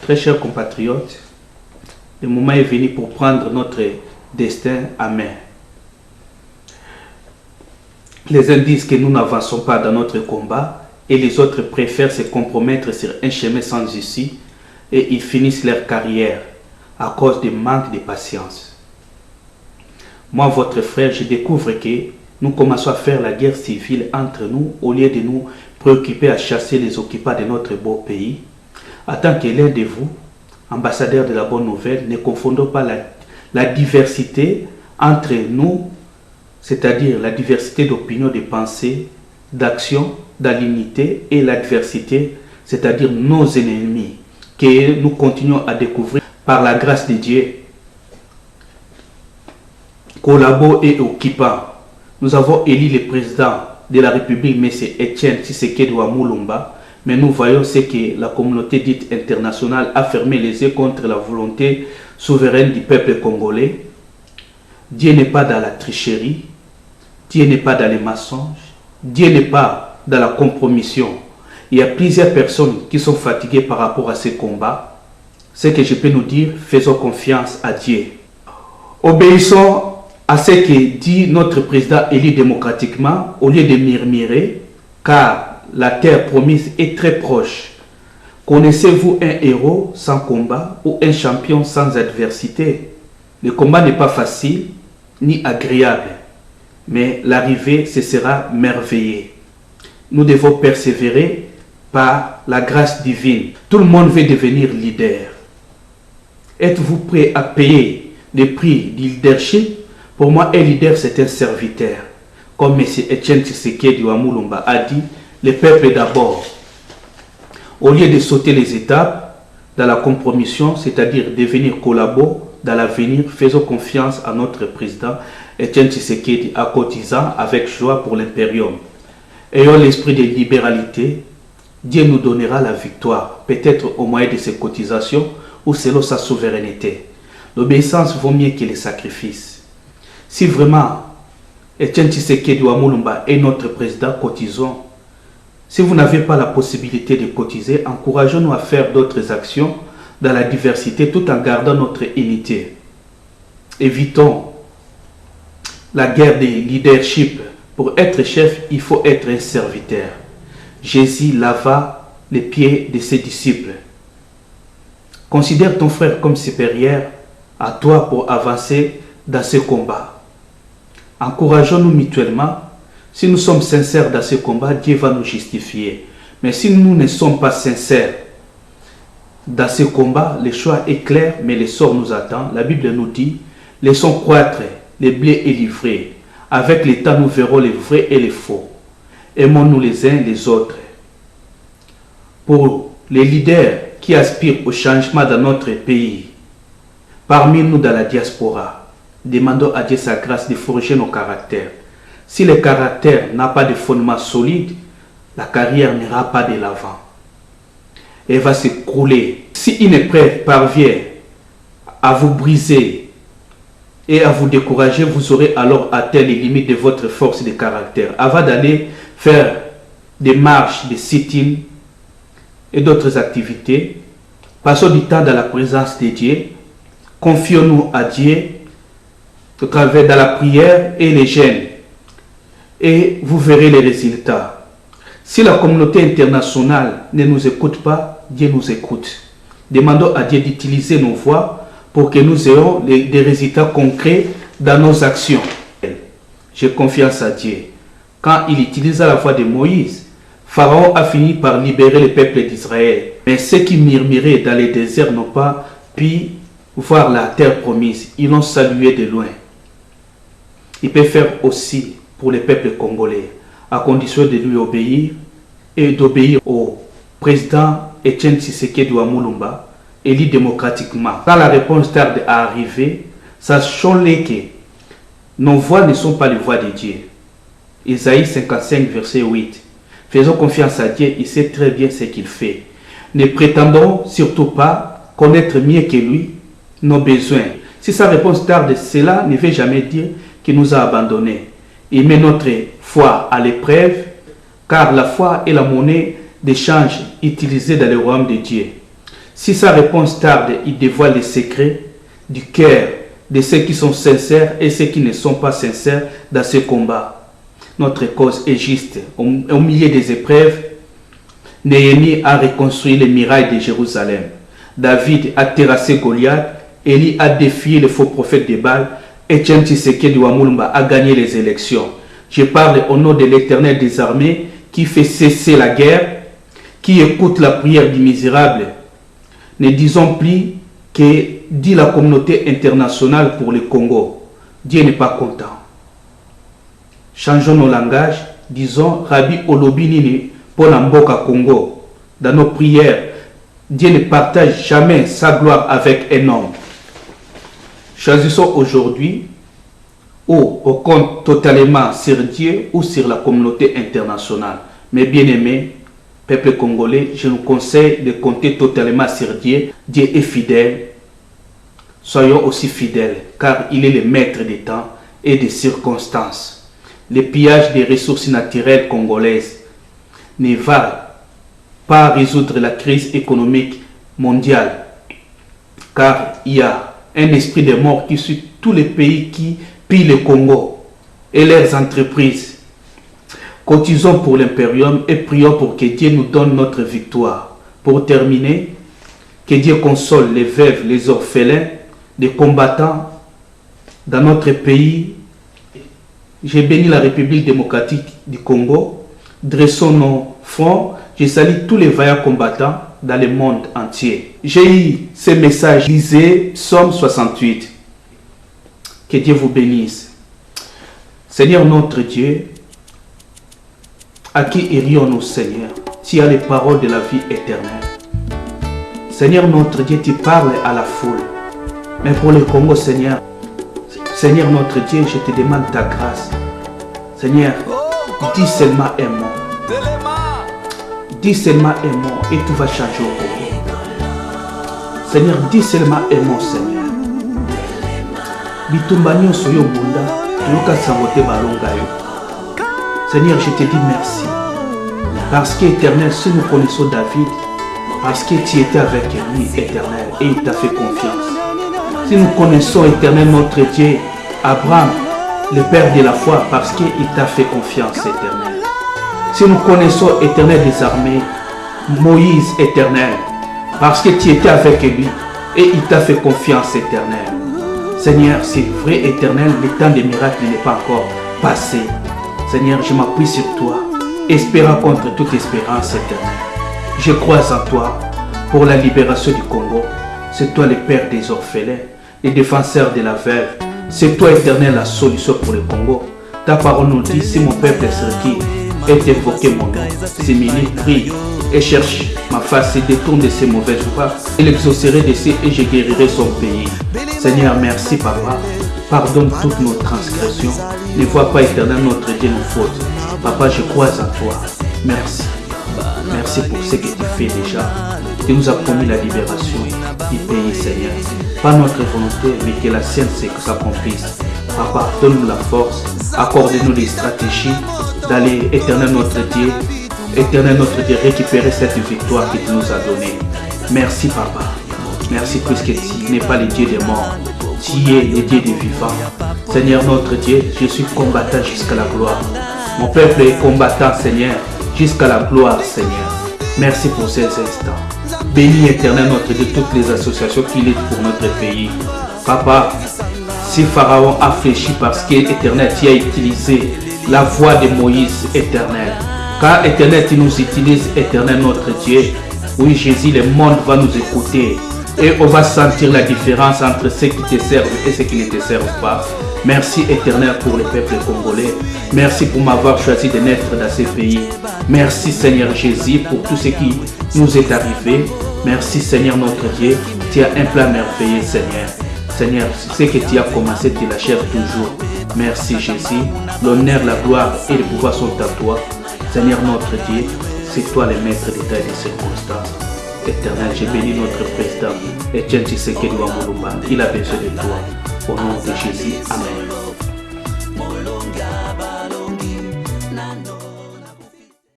Très chers compatriotes, le moment est venu pour prendre notre destin à main. Les uns disent que nous n'avançons pas dans notre combat et les autres préfèrent se compromettre sur un chemin sans issue et ils finissent leur carrière à cause du manque de patience. Moi, votre frère, je découvre que nous commençons à faire la guerre civile entre nous au lieu de nous préoccuper à chasser les occupants de notre beau pays. En tant que l'un de vous, ambassadeur de la bonne nouvelle, ne confondons pas la diversité entre nous, c'est-à-dire la diversité d'opinions, de pensées, d'actions, d'alignité et l'adversité, c'est-à-dire nos ennemis, que nous continuons à découvrir par la grâce de Dieu. Collabo et occupants. Nous avons élu le président de la République, M. Etienne Tshisekedi Mulumba, mais nous voyons ce que la communauté dite internationale a fermé les yeux contre la volonté souveraine du peuple congolais. Dieu n'est pas dans la tricherie, Dieu n'est pas dans les mensonges, Dieu n'est pas dans la compromission. Il y a plusieurs personnes qui sont fatiguées par rapport à ces combats. Ce que je peux nous dire, faisons confiance à Dieu. Obéissons à ce que dit notre président élu démocratiquement au lieu de murmurer, car la terre promise est très proche. Connaissez-vous un héros sans combat ou un champion sans adversité? Le combat n'est pas facile ni agréable, mais l'arrivée, ce sera merveilleux. Nous devons persévérer par la grâce divine. Tout le monde veut devenir leader. Êtes-vous prêt à payer le prix du leadership? Pour moi, un leader, c'est un serviteur. Comme M. Etienne Tshisekedi Mulumba a dit, le peuple d'abord. Au lieu de sauter les étapes dans la compromission, c'est-à-dire devenir collabo dans l'avenir, faisons confiance à notre président Etienne Tshisekedi en cotisant avec joie pour l'impérium. Ayons l'esprit de libéralité. Dieu nous donnera la victoire, peut-être au moyen de ses cotisations ou selon sa souveraineté. L'obéissance vaut mieux que les sacrifices. Si vraiment Etienne Tshisekedi Mulumba est notre président, cotisons. Si vous n'avez pas la possibilité de cotiser, encourageons-nous à faire d'autres actions dans la diversité tout en gardant notre unité. Évitons la guerre des leadership. Pour être chef, il faut être un serviteur. Jésus lava les pieds de ses disciples. Considère ton frère comme supérieur à toi pour avancer dans ce combat. Encourageons-nous mutuellement. Si nous sommes sincères dans ce combat, Dieu va nous justifier. Mais si nous ne sommes pas sincères dans ce combat, le choix est clair, mais le sort nous attend. La Bible nous dit, laissons croître les blés et livrés. Avec le temps, nous verrons les vrais et les faux. Aimons-nous les uns les autres. Pour les leaders qui aspirent au changement dans notre pays, parmi nous dans la diaspora, demandons à Dieu sa grâce de forger nos caractères. Si le caractère n'a pas de fondement solide, la carrière n'ira pas de l'avant. Elle va s'écrouler. Si une épreuve parvient à vous briser et à vous décourager, vous aurez alors atteint les limites de votre force de caractère. Avant d'aller faire des marches, des sit-ins et d'autres activités, passons du temps dans la présence de Dieu. Confions-nous à Dieu au travers de la prière et les jeûnes. Et vous verrez les résultats. Si la communauté internationale ne nous écoute pas, Dieu nous écoute. Demandons à Dieu d'utiliser nos voix pour que nous ayons des résultats concrets dans nos actions. J'ai confiance à Dieu. Quand il utilisa la voix de Moïse, Pharaon a fini par libérer le peuple d'Israël. Mais ceux qui murmuraient dans les déserts n'ont pas pu voir la terre promise. Ils l'ont salué de loin. Il peut faire aussi pour le peuple congolais, à condition de lui obéir et d'obéir au président Etienne Tshisekedi Mulumba, élu démocratiquement. Quand la réponse tarde à arriver, sachons-le que nos voix ne sont pas les voix de Dieu. Isaïe 55, verset 8. Faisons confiance à Dieu, il sait très bien ce qu'il fait. Ne prétendons surtout pas connaître mieux que lui nos besoins. Si sa réponse tarde, cela ne veut jamais dire qu'il nous a abandonnés. Il met notre foi à l'épreuve, car la foi est la monnaie d'échange utilisée dans le royaume de Dieu. Si sa réponse tarde, il dévoile les secrets du cœur de ceux qui sont sincères et ceux qui ne sont pas sincères dans ce combat. Notre cause est juste. Au milieu des épreuves, Néhémie a reconstruit les murailles de Jérusalem. David a terrassé Goliath. Élie a défié le faux prophète de Baal. Etienne Tshisekedi Wamulumba a gagné les élections. Je parle au nom de l'Éternel des armées qui fait cesser la guerre, qui écoute la prière du misérable. Ne disons plus que dit la communauté internationale pour le Congo. Dieu n'est pas content. Changeons nos langages. Disons Rabbi Olobinini pour l'Amboka Congo. Dans nos prières, Dieu ne partage jamais sa gloire avec un homme. Choisissons aujourd'hui ou on compte totalement sur Dieu ou sur la communauté internationale. Mais bien aimé, peuple congolais, je nous conseille de compter totalement sur Dieu. Dieu est fidèle. Soyons aussi fidèles, car il est le maître des temps et des circonstances. Le pillage des ressources naturelles congolaises ne va pas résoudre la crise économique mondiale, car il y a un esprit de mort qui suit tous les pays qui pillent le Congo et leurs entreprises. Cotisons pour l'impérium et prions pour que Dieu nous donne notre victoire. Pour terminer, que Dieu console les veuves, les orphelins, des combattants dans notre pays. J'ai béni la République démocratique du Congo. Dressons nos fronts. Je salue tous les vaillants combattants dans le monde entier. J'ai eu ce message. Lisez Psaume 68. Que Dieu vous bénisse. Seigneur notre Dieu, à qui irions-nous, Seigneur, tu as les paroles de la vie éternelle. Seigneur notre Dieu, tu parles à la foule. Mais pour le Congo, Seigneur, Seigneur notre Dieu, je te demande ta grâce. Seigneur, dis seulement un mot. Dis seulement un mot et tout va changer au Congo. Seigneur, dis seulement un mot, Seigneur. Bitumbanyo soyo bunda, yoka sangote balonga yo. Seigneur, je te dis merci. Parce qu'éternel, si nous connaissons David, parce que tu étais avec lui, éternel, et il t'a fait confiance. Si nous connaissons éternel notre Dieu, Abraham, le père de la foi, parce qu'il t'a fait confiance, éternel. Si nous connaissons éternel des armées, Moïse, éternel, parce que tu étais avec lui, et il t'a fait confiance, éternel. Seigneur, c'est vrai, éternel, le temps des miracles n'est pas encore passé. Seigneur, je m'appuie sur toi, espérant contre toute espérance, éternel. Je crois en toi pour la libération du Congo. C'est toi le père des orphelins, le défenseur de la veuve. C'est toi, éternel, la solution pour le Congo. Ta parole nous dit, si mon peuple est qui est invoqué mon nom, s'humilie, prie et cherche ma face et détourne de ses mauvaises voies. Il exaucerait de ses et je guérirai son pays. Seigneur, merci, Papa. Pardonne toutes nos transgressions. Ne vois pas, éternel, notre Dieu, nos fautes. Papa, je crois en toi. Merci. Merci pour ce que tu fais déjà. Tu nous as promis la libération du pays, Seigneur. Pas notre volonté, mais que la sienne s'accomplisse. Papa, donne-nous la force. Accorde-nous les stratégies d'aller, éternel notre Dieu, récupérer cette victoire que tu nous as donnée. Merci, Papa. Merci puisque tu n'es pas le Dieu des morts. Tu es le Dieu des vivants. Seigneur notre Dieu, je suis combattant jusqu'à la gloire. Mon peuple est combattant, Seigneur, jusqu'à la gloire, Seigneur. Merci pour ces instants. Bénis, éternel notre Dieu, toutes les associations qui luttent pour notre pays. Papa, si Pharaon a fléchi parce que, éternel, tu as utilisé la voix de Moïse, éternel. Car, éternel, tu nous utilises, éternel notre Dieu. Oui, Jésus, le monde va nous écouter. Et on va sentir la différence entre ceux qui te servent et ceux qui ne te servent pas. Merci éternel pour le peuple congolais. Merci pour m'avoir choisi de naître dans ce pays. Merci Seigneur Jésus pour tout ce qui nous est arrivé. Merci Seigneur notre Dieu. Tu as un plan merveilleux Seigneur. Seigneur, ce que tu as commencé, tu l'achèves toujours. Merci Jésus. L'honneur, la gloire et le pouvoir sont à toi. Seigneur notre Dieu, c'est toi le maître d'état et des circonstances. Éternel, j'ai béni notre président, Etienne Tshisekedi Wamulumba. Il a besoin de toi. Au nom de Jésus, Amen.